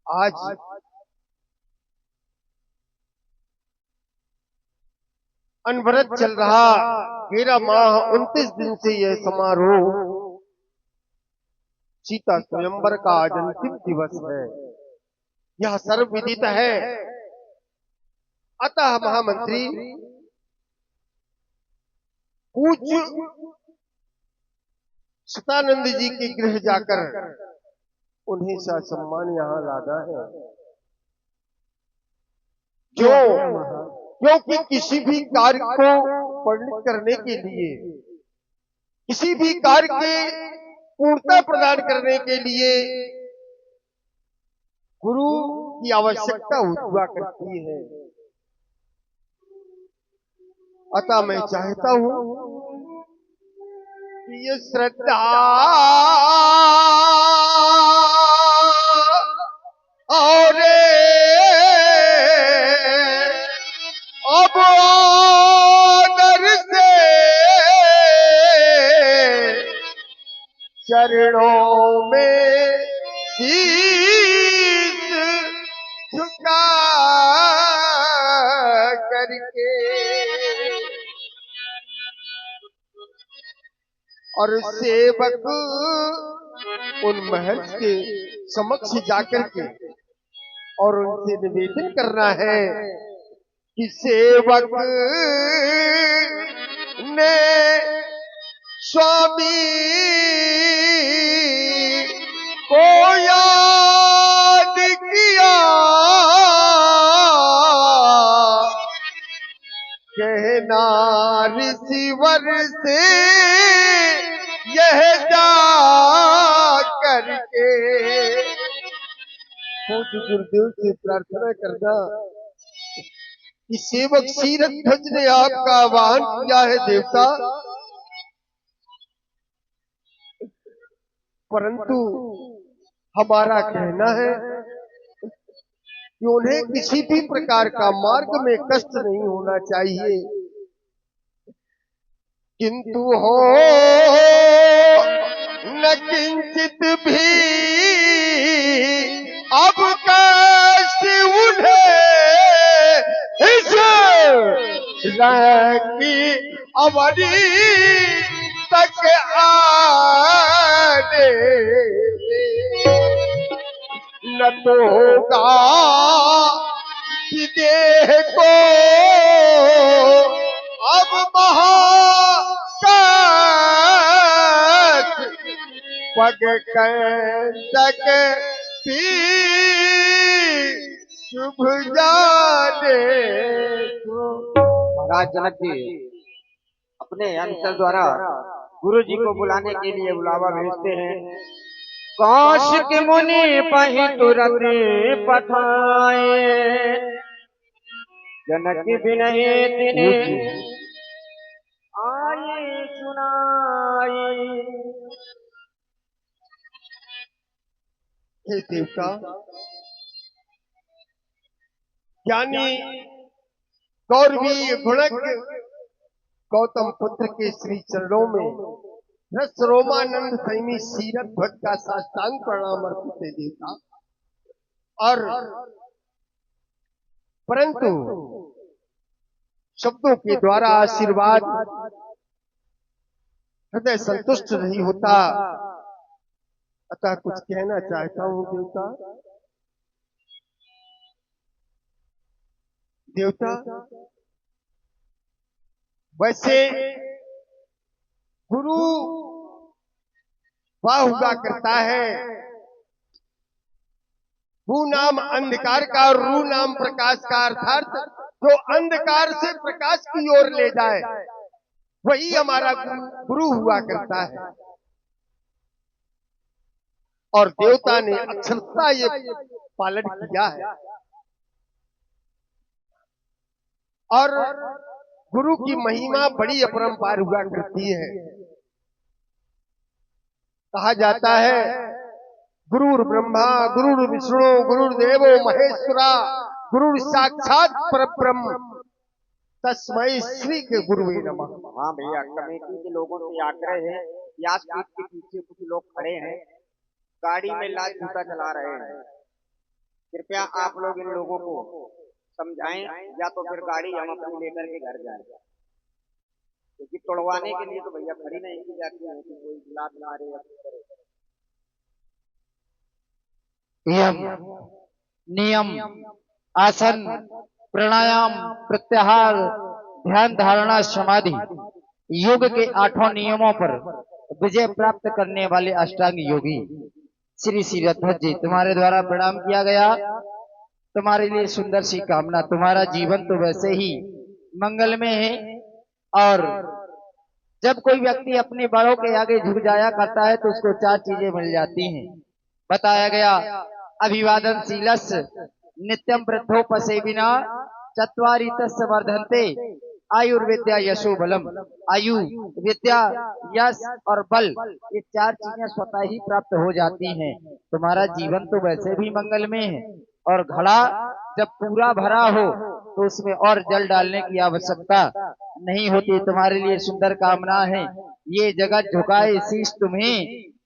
आज अनवरत चल रहा 13 माह 29 दिन से यह समारोह सीता स्वयंवर का आज अंतिम दिवस है। यह सर्वविदित है। अतः महामंत्री पूज्य सतानंद जी के गृह जाकर उन्हें ससम्मान यहाँ लाना है। क्योंकि किसी भी कार्य को परिणित करने के लिए, किसी भी कार्य के पूर्णता प्रदान करने के लिए गुरु की आवश्यकता हुआ करती है। अतः मैं चाहता हूं कि ये श्रद्धा और अब आदर से चरणों में शीश झुका करके और सेवक उन महर्षि के समक्ष जाकर के और उनसे निवेदन करना है कि सेवक ने स्वामी को याद किया, कहना ऋषिवर से यह जा करके पूज्य गुरुदेव से प्रार्थना करना कि सेवक सीरत ध्वज ने आपका आह्वान किया है देवता, परंतु हमारा कहना है कि उन्हें किसी भी प्रकार का मार्ग में कष्ट नहीं होना चाहिए, किंतु हो न किंचित भी अब कष्ट उन्हें इस की अवधि तक आने न तो होगा कि देह को अब पग कंटक पी शुभ जाने को। महाराज जनक जी अपने अंतर द्वारा गुरु जी को बुलाने के लिए बुलावा भेजते हैं। कौशिक मुनि पहि तुरत पठाए, जनक बिनहि तिने आए सुनाई। हे देवता, ज्ञानी गौरवी गुणज्ञ गौतम पुत्र के श्री चरणों में रस रोमानंद संयमी सीरत ध्वज का साष्टांग प्रणाम अर्पित है देवता। और परंतु शब्दों के द्वारा आशीर्वाद हृदय संतुष्ट नहीं होता, अतः कुछ कहना चाहता हूं देवता। देवता, वैसे गुरु वह हुआ करता है भू नाम अंधकार का और रू नाम प्रकाश का, अर्थात जो अंधकार से प्रकाश की ओर ले जाए वही हमारा गुरु हुआ करता है। और देवता ने अक्षरता ये पालन किया है। और गुरु की महिमा बड़ी अपरंपार हुआ करती है। कहा जाता है गुरुर् ब्रह्मा गुरुर् विष्णु गुरुर्देवो महेश्वरा गुरुर् साक्षात परब्रह्म तस्मै श्री के गुरुवे नमः। हाँ भैया, कमेटी के लोगों से आग्रह है, व्यासपीठ के पीछे कुछ लोग खड़े हैं, गाड़ी में लात जूता चला रहे हैं। कृपया आप लोग इन लोगों को समझाएं, या तो फिर गाड़ी हम अपनी लेकर के घर जाएं, क्योंकि तोड़वाने के लिए तो भैया खड़ी नहीं की जाती है कि कोई लात मारे या कुछ करे। यम नियम आसन प्राणायाम प्रत्याहार ध्यान धारणा समाधि योग के 8 नियमों पर विजय प्राप्त करने वाले अष्टांग योगी श्री श्री रथध्वज जी तुम्हारे द्वारा प्रणाम किया गया। तुम्हारे लिए सुंदर सी कामना। तुम्हारा जीवन तो वैसे ही मंगलमय है, और जब कोई व्यक्ति अपने बड़ों के आगे झुक जाया करता है तो उसको 4 चीजें मिल जाती हैं। बताया गया, अभिवादन शीलस नित्यम वृद्धोपसेविना चत्वारि तस्य वर्धन्ते आयुर्विद्या यशो बलम। आयु, विद्या, यश और बल, ये 4 चीजें स्वतः ही प्राप्त हो जाती हैं। तुम्हारा जीवन तो वैसे भी मंगलमय है, और घड़ा जब पूरा भरा हो तो उसमें और जल डालने की आवश्यकता नहीं होती। तुम्हारे लिए सुंदर कामना है, ये जगत झुकाए शीश तुम्हें,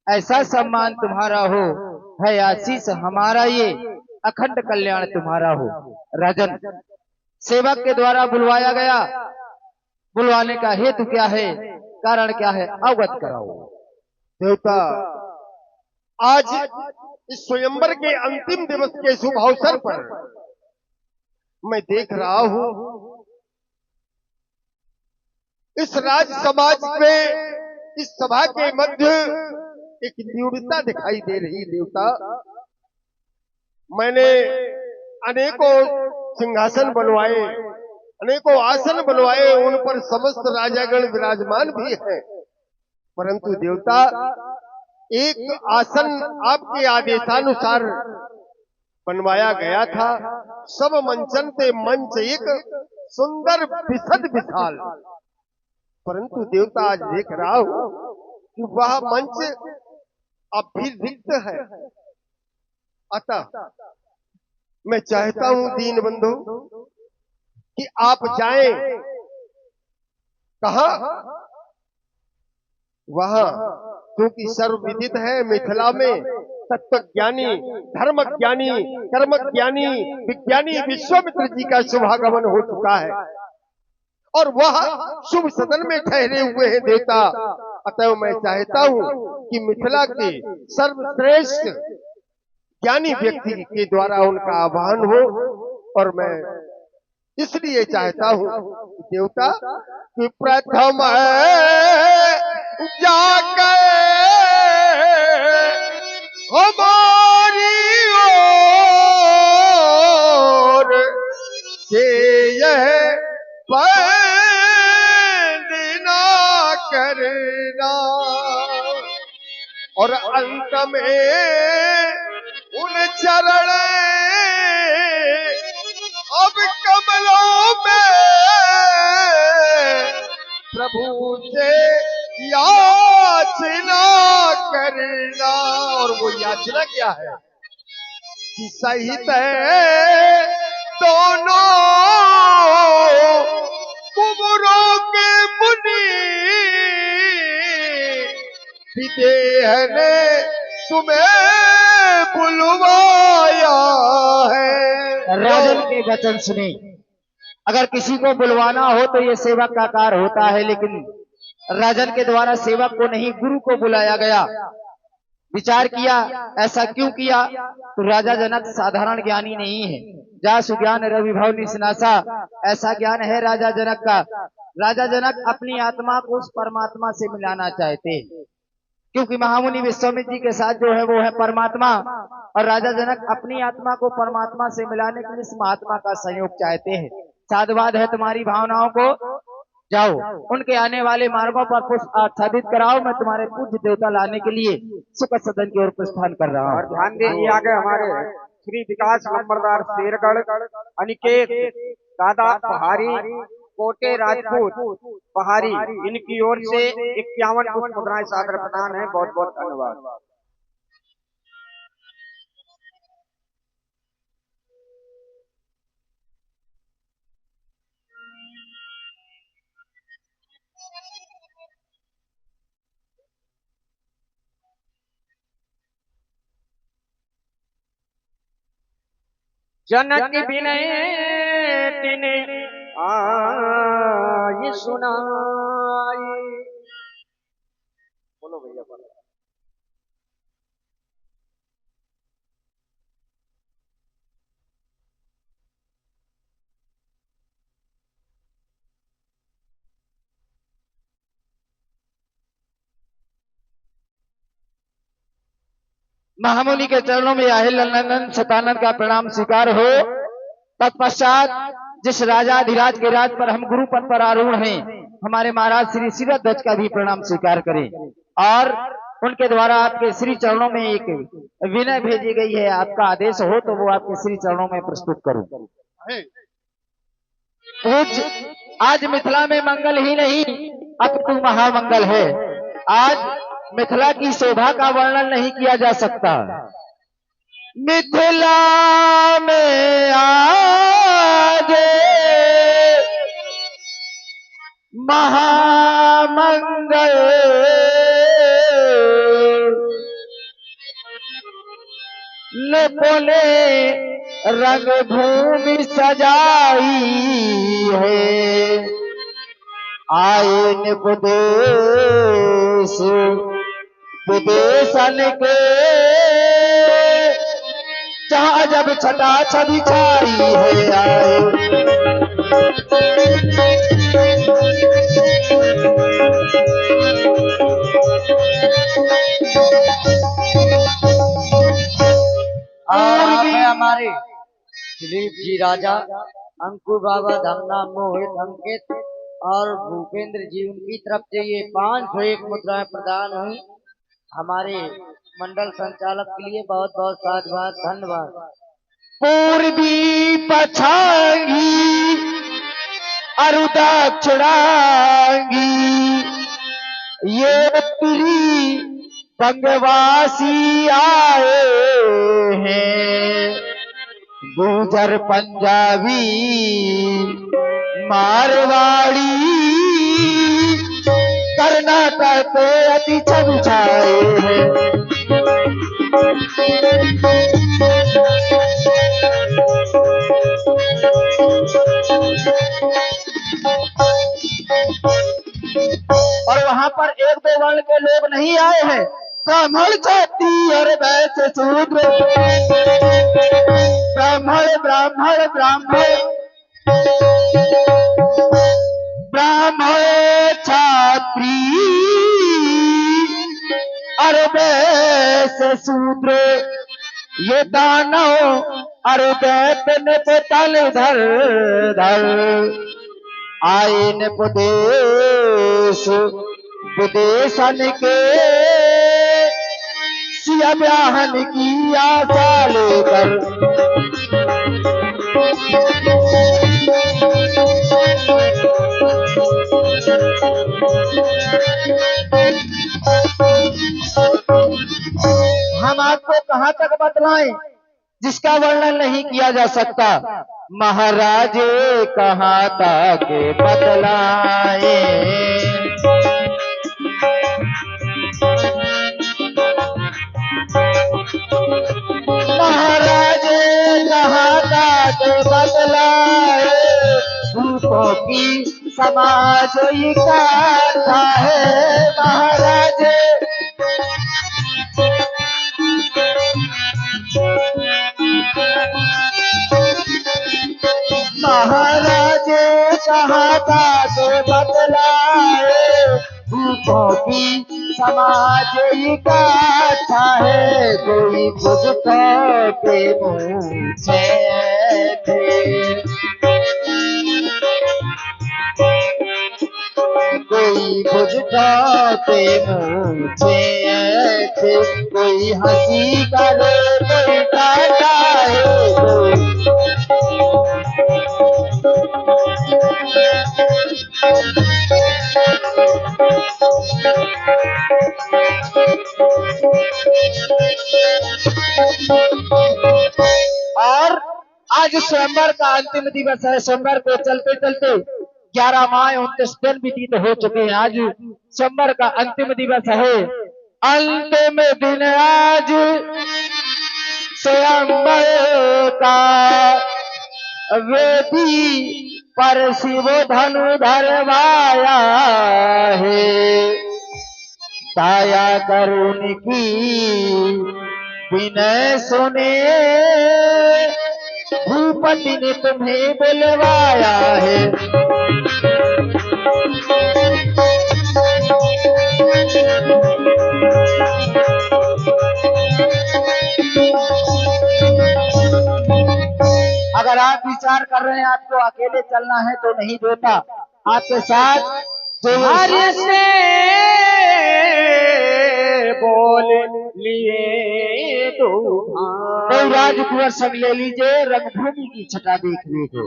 ऐसा सम्मान तुम्हारा हो, है आशीष हमारा ये, अखंड कल्याण तुम्हारा हो। राजन, सेवक के द्वारा बुलवाया गया, बुलवाने का हेतु क्या है, कारण क्या है, अवगत कराओ। देवता, आज इस स्वयंवर के अंतिम दिवस के शुभ अवसर पर मैं देख रहा हूं इस राज समाज में, इस सभा के मध्य एक न्यूनता दिखाई दे रही। देवता, मैंने अनेकों सिंहासन बनवाए, अनेकों आसन बनवाए, उन पर समस्त राजागण विराजमान भी हैं, परंतु देवता एक आसन आपके आदेशानुसार बनवाया गया था। सब मंचन थे, मंच एक सुंदर विशद विशाल, परंतु देवता आज देख रहा हूं कि वह मंच अब भी रिक्त है। अतः मैं चाहता हूं दीन बंधु कि आप जाएं, कहा वहां, क्योंकि सर्वविदित है मिथिला में तत्व ज्ञानी, धर्म ज्ञानी, कर्म ज्ञानी, विज्ञानी विश्वामित्र जी का शुभागमन हो चुका है, और वह शुभ सदन में ठहरे हुए हैं। देवता, अतः मैं चाहता हूं कि मिथिला के सर्वश्रेष्ठ ज्ञानी व्यक्ति के द्वारा उनका आह्वान हो, और मैं इसलिए चाहता हूं कि देवता कि प्रथम जाकर हमारी ओर से यह वंदना करना, और अंत में उन चरण अब कमलों में प्रभु से याचना करना। और वो याचना क्या है कि सहित दोनों कुबरों के मुनि विदेह ने तुम्हें बुलवाया है। राजन के वचन सुने। अगर किसी को बुलवाना हो तो ये सेवक का कार्य होता है, लेकिन राजन के द्वारा सेवक को नहीं, गुरु को बुलाया गया। विचार किया, ऐसा क्यों किया? तो राजा जनक साधारण ज्ञानी नहीं है। जा सुज्ञान रविभव निसनासा, ऐसा ज्ञान है राजा जनक का। राजा जनक अपनी आत्मा को उस परमात्मा से मिलाना चाहते हैं, क्योंकि महामुनि विश्वामित्र जी के साथ जो है वो है परमात्मा, और राजा जनक अपनी आत्मा को परमात्मा से मिलाने के लिए इस महात्मा का सहयोग चाहते हैं। साधुवाद है तुम्हारी भावनाओं को, जाओ उनके आने वाले मार्गों पर पुष्प आच्छादित कराओ। मैं तुम्हारे पूज्य देवता लाने के लिए सुख सदन की ओर प्रस्थान कर रहा और हूँ। ध्यान दीजिए, आगे हमारे श्री विकास नंबरदार शेरगढ़, अनिकेत दादा पहाड़ी, कोटे राजपूत पहाड़ी, इनकी ओर से 51 पुष्प मुद्राएं सादर प्रदान है। बहुत बहुत धन्यवाद। जनक विनय तिने आय सुनाई। बोलो भैया बोलो। महामुनि के चरणों में आहिल नंदन सतानंद का प्रणाम स्वीकार हो। तत्पश्चात जिस राजाधिराज के राज पर हम गुरु पद पर आरूढ़ हैं, हमारे महाराज श्री शिवध्वज ध्वज का भी प्रणाम स्वीकार करें और उनके द्वारा आपके श्री चरणों में एक विनय भेजी गई है। आपका आदेश हो तो वो आपके श्री चरणों में प्रस्तुत करूं। पूज्य, आज मिथिला में मंगल ही नहीं अपितु महामंगल है। आज मिथिला की शोभा का वर्णन नहीं किया जा सकता। मिथिला में आज महामंगल, लोने रंग भूमि सजाई है। आए विदेश विदेशन के, जहाँ जब छटा छवि छाई है। आए हमारे दिलीप जी राजा, अंकुर बाबा, धमनाम मोहित, अंकित और भूपेंद्र जी, उनकी तरफ से ये 501 मुद्राएं प्रदान हुई। हमारे मंडल संचालक के लिए बहुत बहुत साधुवाद, धन्यवाद। पूर्वी पछांगी अरु दक्षिणांगी, ये पीरी बंगवासी आए हैं। गुजर पंजाबी मारवाड़ी, कर्नाटक पे अति छवि छाए हैं। और वहां पर एक दो वर्ण के लोग नहीं आए हैं। ब्राह्मण जाति और वैश्य शूद्र, ब्राह्मण ब्राह्मण ब्राह्मण ब्राह्मण छात्री और वैश्य शूद्र, ये दानव और दैत्य पे तल धर धर। आए न विदेश विदेशन के, सिया ब्याहन की आशा लेकर। हम आपको कहां तक बतलाएं जिसका वर्णन नहीं किया जा सकता। महाराज कहां तक बतलाए, महाराज कहां तक बतलाए। भूतों की समाज इकट्ठा है। महाराज महाराज कहां तक बतलाए। भूतों की समाज इकट्ठा है। कोई बुझता के मुंह से थे, कोई बुझता के मुंह से थे। कोई हंसी करे कोई काटा है। और आज स्वयंवर का अंतिम दिवस है। स्वयंवर को चलते चलते 11 माह 29 दिन व्यतीत हो चुके हैं। आज स्वयंवर का अंतिम दिवस है। अंतिम दिन आज स्वयंवर का वेदी पर शिव धनु धरवाया है। दया करुण की विनय सुने भूपति ने तुम्हें बुलवाया है। अगर आप विचार कर रहे हैं आपको अकेले चलना है तो नहीं देता, आपके साथ जो से बोल लिए तो राजकुमार संग ले लीजिए रंगभूमि की छटा देखने को।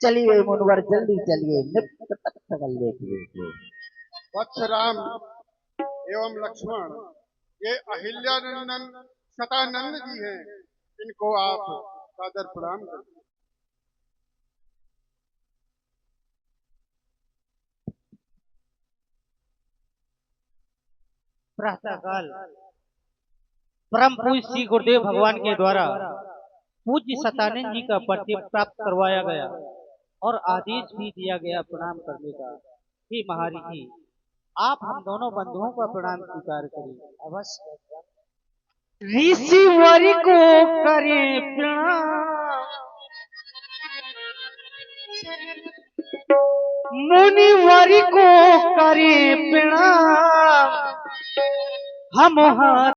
चलिए मुनवर जल्दी चलिए देखिए। वत्स राम एवं लक्ष्मण, ये अहिल्यानंदन शतानंद जी हैं, इनको आप सादर प्रणाम करें। प्रातःकाल परम पूज्य श्री गुरुदेव भगवान के द्वारा पूज्य सतानंद जी का पत्र प्राप्त करवाया गया और आदेश भी दिया गया प्रणाम करने का। हे महारी जी, आप हम दोनों बंधुओं का प्रणाम स्वीकार करें। अवश्य ऋषिवर को करें प्रणाम, मुनिवर को करें प्रणाम, हम हाथ